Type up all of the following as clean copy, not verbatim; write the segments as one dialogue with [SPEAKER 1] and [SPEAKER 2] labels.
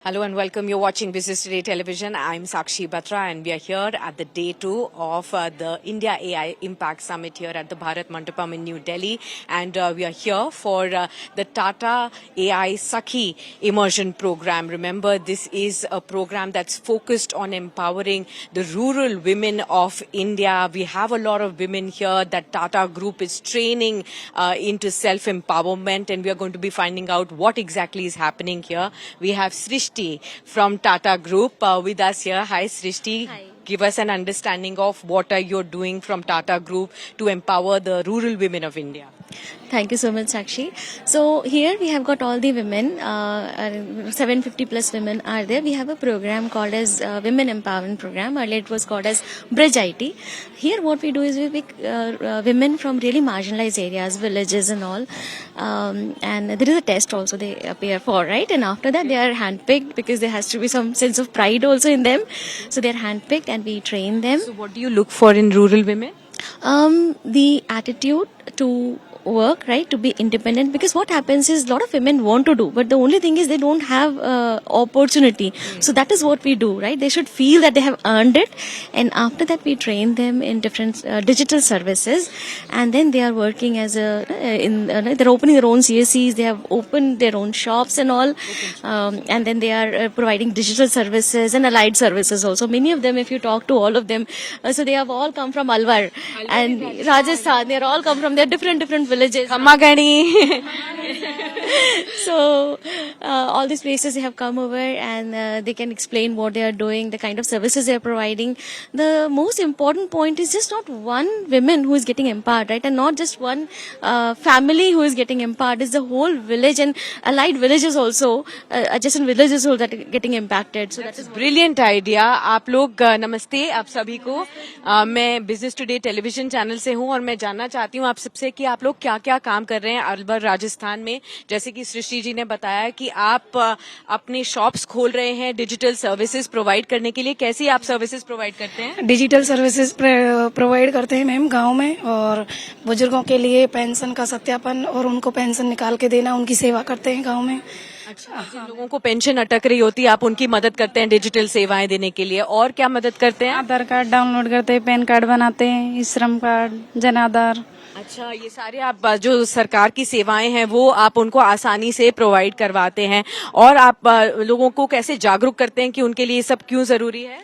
[SPEAKER 1] Hello and welcome. You're watching Business Today Television. I'm Sakshi Batra and we are here at the day 2 of the India AI Impact Summit here at the Bharat Mandapam in New Delhi. And we are here for the Tata AI Sakhi Immersion Program. Remember, this is a program that's focused on empowering the rural women of India. We have a lot of women here that Tata Group is training into self-empowerment, and we are going to be finding out what exactly is happening here. We have Srishti from Tata Group with us here. Hi, Srishti.
[SPEAKER 2] Hi.
[SPEAKER 1] Give us an understanding of what are you doing from Tata Group to empower the rural women of India.
[SPEAKER 2] Thank you so much, Sakshi. So here we have got all the women, 750 plus women are there. We have a program called as Women Empowerment Program. Earlier it was called as Bridge IT. Here what we do is we pick women from really marginalized areas, villages and all. And there is a test also they appear for, right? And after that they are handpicked because there has to be some sense of pride also in them. So they are handpicked and we train them.
[SPEAKER 1] So what do you look for in rural women?
[SPEAKER 2] The attitude to work, right, to be independent, because what happens is a lot of women want to do, but the only thing is they don't have opportunity. So that is what we do, right? They should feel that they have earned it, and after that we train them in different digital services, and then they are working as they're opening their own CSCs, they have opened their own shops and all, and then they are providing digital services and allied services also. Many of them, if you talk to all of them, so they have all come from Alwar and Rajasthan. They are all come from their different villages.
[SPEAKER 1] Khammagani.
[SPEAKER 2] So all these places they have come over, and they can explain what they are doing, the kind of services they are providing. The most important point is just not one woman who is getting empowered, right, and not just one family who is getting empowered. It's the whole village and allied villages also, adjacent villages also that are getting impacted. So that is
[SPEAKER 1] brilliant idea. आप लोग नमस्ते आप सभी को. मैं business today television channel से हूं और मैं जानना चाहती हूं आप सबसे कि आप लोग क्या क्या काम कर रहे हैं अलवर राजस्थान में. जैसे कि सृष्टि जी ने बताया कि आप अपने शॉप्स खोल रहे हैं डिजिटल सर्विसेज प्रोवाइड करने के लिए. कैसी आप सर्विसेज प्रोवाइड करते हैं?
[SPEAKER 3] डिजिटल सर्विसेज प्रोवाइड करते हैं मैम गांव में, और बुजुर्गों के लिए पेंशन का सत्यापन और उनको पेंशन निकाल के देना, उनकी सेवा करते हैं गांव में.
[SPEAKER 1] अच्छा, जिन लोगों को पेंशन अटक रही होती है आप उनकी मदद करते हैं डिजिटल सेवाएं देने के लिए. और क्या मदद करते हैं?
[SPEAKER 4] आधार कार्ड डाउनलोड करते हैं, पैन कार्ड बनाते हैं, श्रम कार्ड, जन आधार.
[SPEAKER 1] अच्छा, ये सारे आप जो सरकार की सेवाएं हैं वो आप उनको आसानी से प्रोवाइड करवाते हैं. और आप लोगों को कैसे जागरूक करते हैं कि उनके लिए सब क्यों जरूरी है?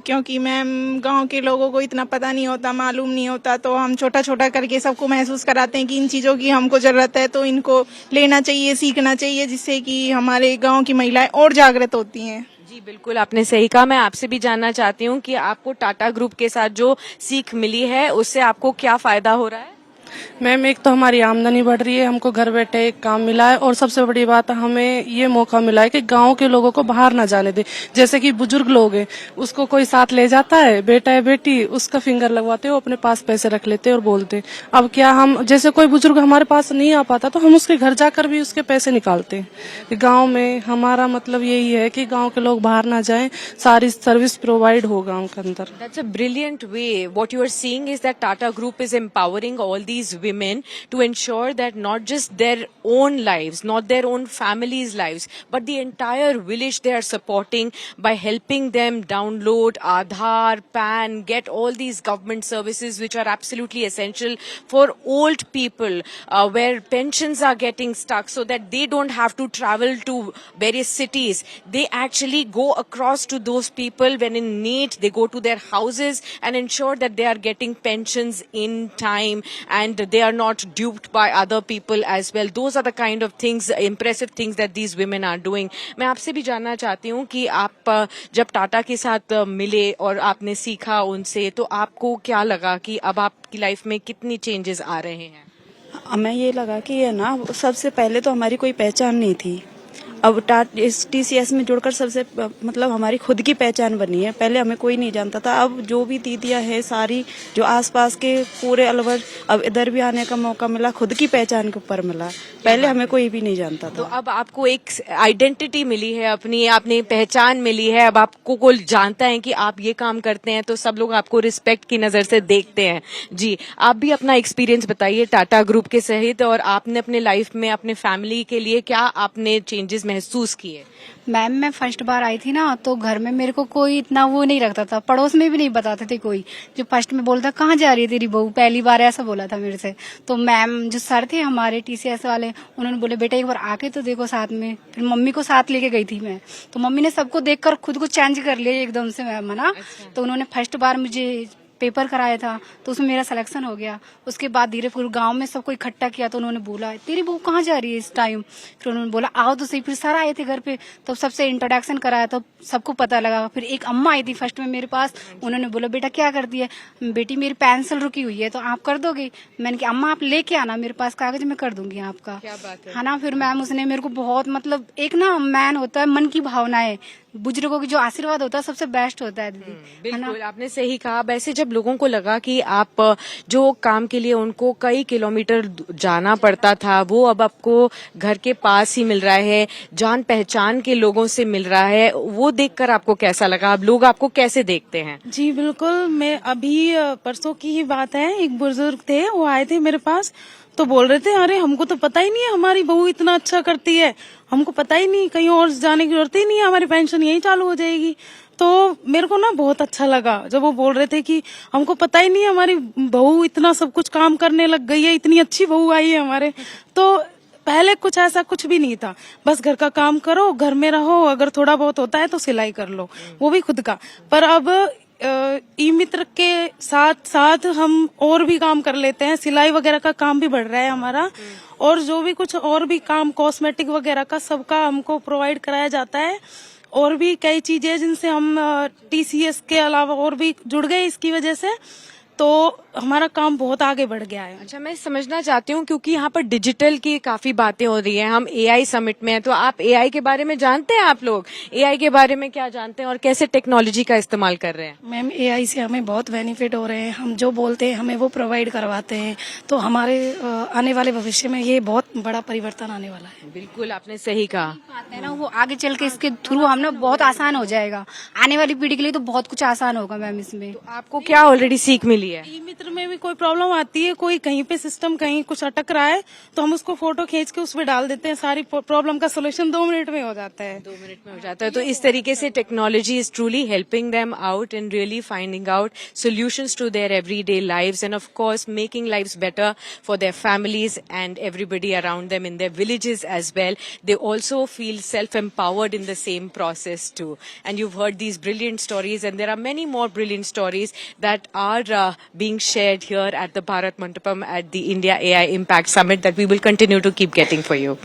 [SPEAKER 5] क्योंकि मैम गांव के लोगों को इतना पता नहीं होता, मालूम नहीं होता, तो हम छोटा छोटा करके सबको महसूस कराते हैं कि इन चीजों की हमको जरूरत है, तो इनको लेना चाहिए, सीखना चाहिए, जिससे कि हमारे गांव की महिलाएं और जागृत होती हैं.
[SPEAKER 1] जी बिल्कुल, आपने सही कहा. मैं आपसे भी जानना चाहती हूँ कि आपको टाटा ग्रुप के साथ जो सीख मिली है उससे आपको क्या फायदा हो रहा है?
[SPEAKER 4] मैम, एक तो हमारी आमदनी बढ़ रही है, हमको घर बैठे एक काम मिला है, और सबसे बड़ी बात हमें ये मौका मिला है कि गांव के लोगों को बाहर ना जाने दे. जैसे कि बुजुर्ग लोग हैं, उसको कोई साथ ले जाता है, बेटा है बेटी, उसका फिंगर लगवाते हो, अपने पास पैसे रख लेते और बोलते. अब क्या हम जैसे कोई बुजुर्ग हमारे पास नहीं आ पाता तो हम उसके घर जाकर भी उसके पैसे निकालते हैं. गाँव में हमारा मतलब यही है कि गाँव के लोग बाहर ना जाए, सारी सर्विस प्रोवाइड हो गाँव के अंदर.
[SPEAKER 1] That's a brilliant way. What you are seeing is that Tata Group is empowering all these women to ensure that not just their own lives, not their own families' lives, but the entire village they are supporting by helping them download Aadhaar, PAN, get all these government services which are absolutely essential for old people where pensions are getting stuck, so that they don't have to travel to various cities. They actually go across to those people when in need. They go to their houses and ensure that they are getting pensions in time and they are not duped by other people as well. Those are the kind of things, impressive things that these women are doing. मैं आपसे भी जानना चाहती हूँ कि आप जब टाटा के साथ मिले और आपने सीखा उनसे, तो आपको क्या लगा कि अब आपकी लाइफ में कितनी चेंजेस आ रहे हैं?
[SPEAKER 6] हमें ये लगा कि ये ना, सबसे पहले तो हमारी कोई पहचान नहीं थी. अब TCS में जुड़कर सबसे मतलब हमारी खुद की पहचान बनी है. पहले हमें कोई नहीं जानता था. अब जो भी दीदियां हैं सारी, जो आसपास के पूरे अलवर, अब इधर भी आने का मौका मिला, खुद की पहचान के ऊपर मिला. पहले हमें कोई भी नहीं जानता था.
[SPEAKER 1] तो अब आपको एक आइडेंटिटी मिली है, अपनी पहचान मिली है. अब आपको कोई जानता है कि आप ये काम करते हैं तो सब लोग आपको रिस्पेक्ट की नजर से देखते हैं. जी, आप भी अपना एक्सपीरियंस बताइए टाटा ग्रुप के सहित, और आपने अपने लाइफ में अपने फैमिली के लिए क्या आपने चेंजेस महसूस किए?
[SPEAKER 7] मैम मैं फर्स्ट बार आई थी ना, तो घर में मेरे को कोई इतना वो नहीं रखता था, पड़ोस में भी नहीं बताते थे कोई। जो फर्स्ट में बोलता कहाँ जा रही है तेरी बहू, पहली बार ऐसा बोला था मेरे से। तो मैम जो सर थे हमारे TCS वाले, उन्होंने बोले बेटा एक बार आके तो देखो साथ में। फिर मम्मी को साथ लेके गई थी मैं, तो मम्मी ने सबको देखकर खुद को चेंज कर लिया एकदम से मैम, है ना। तो उन्होंने फर्स्ट बार मुझे पेपर कराया था, तो उसमें मेरा सिलेक्शन हो गया। उसके बाद धीरे फिर गांव में सबको इकट्ठा किया, तो उन्होंने बोला तेरी बहू कहाँ जा रही है इस टाइम। फिर उन्होंने बोला आओ तो सही। फिर सर आए थे घर पे, तो सबसे इंट्रोडक्शन कराया, तो सबको पता लगा। फिर एक अम्मा आई थी फर्स्ट में मेरे पास, उन्होंने बोला बेटा क्या करती है। बेटी मेरी पेंसिल रुकी हुई है, तो आप कर दोगे। मैंने कहा अम्मा आप लेके आना मेरे पास कागज, मैं कर दूंगी आपका।
[SPEAKER 1] क्या बात है।
[SPEAKER 7] है ना। फिर मैम उसने मेरे को बहुत मतलब एक ना मैन होता है मन की भावनाएं, बुजुर्गों की जो आशीर्वाद होता है सबसे बेस्ट होता है दीदी, है ना।
[SPEAKER 1] बिल्कुल आपने सही कहा। वैसे जब लोगों को लगा कि आप जो काम के लिए उनको कई किलोमीटर जाना पड़ता था, वो अब आपको घर के पास ही मिल रहा है, जान पहचान के लोगों से मिल रहा है, वो देखकर आपको कैसा लगा? अब लोग आपको कैसे देखते हैं?
[SPEAKER 4] जी बिल्कुल। मैं अभी परसों की ही बात है, एक बुजुर्ग थे, वो आए थे मेरे पास, तो बोल रहे थे अरे हमको तो पता ही नहीं है हमारी बहू इतना अच्छा करती है, हमको पता ही नहीं, कहीं और जाने की जरूरत ही नहीं है, हमारी पेंशन यही चालू हो जाएगी। तो मेरे को ना बहुत अच्छा लगा जब वो बोल रहे थे कि हमको पता ही नहीं है हमारी बहू इतना सब कुछ काम करने लग गई है, इतनी अच्छी बहू आई है हमारे। तो पहले कुछ ऐसा कुछ भी नहीं था, बस घर का काम करो, घर में रहो, अगर थोड़ा बहुत होता है तो सिलाई कर लो, वो भी खुद का। पर अब ई मित्र के साथ साथ हम और भी काम कर लेते हैं, सिलाई वगैरह का काम भी बढ़ रहा है हमारा, और जो भी कुछ और भी काम कॉस्मेटिक वगैरह का सबका हमको प्रोवाइड कराया जाता है। और भी कई चीजें जिनसे हम TCS के अलावा और भी जुड़ गए इसकी वजह से, तो हमारा काम बहुत आगे बढ़ गया है।
[SPEAKER 1] अच्छा, मैं समझना चाहती हूँ क्योंकि यहाँ पर डिजिटल की काफी बातें हो रही हैं, हम AI समिट में हैं, तो आप AI के बारे में जानते हैं? आप लोग AI के बारे में क्या जानते हैं और कैसे टेक्नोलॉजी का इस्तेमाल कर रहे हैं?
[SPEAKER 3] मैम AI से हमें बहुत बेनिफिट हो रहे हैं, हम जो बोलते हैं हमें वो प्रोवाइड करवाते हैं, तो हमारे आने वाले भविष्य में ये बहुत बड़ा परिवर्तन आने वाला है।
[SPEAKER 1] बिल्कुल आपने सही कहा।
[SPEAKER 7] बात है ना, वो आगे चल के इसके थ्रू हम ना बहुत आसान हो जाएगा, आने वाली पीढ़ी के लिए तो बहुत कुछ आसान होगा मैम इसमें।
[SPEAKER 1] आपको क्या ऑलरेडी सीख मिली है?
[SPEAKER 4] ई मित्र में भी कोई प्रॉब्लम आती है, कोई कहीं पे सिस्टम कहीं कुछ अटक रहा है, तो हम उसको फोटो खींच के उसमें डाल देते हैं, सारी प्रॉब्लम का सोल्यूशन 2 मिनट में हो जाता है।
[SPEAKER 1] 2 मिनट में हो जाता है। तो इस तरीके से technology is truly helping them out and really finding out solutions to their everyday lives and of course making lives better for their families and everybody around them in their villages as well. They also feel self-empowered in the same process too. And you've heard these brilliant stories, and there are many more brilliant stories that are being shared here at the Bharat Mandapam at the India AI Impact Summit that we will continue to keep getting for you.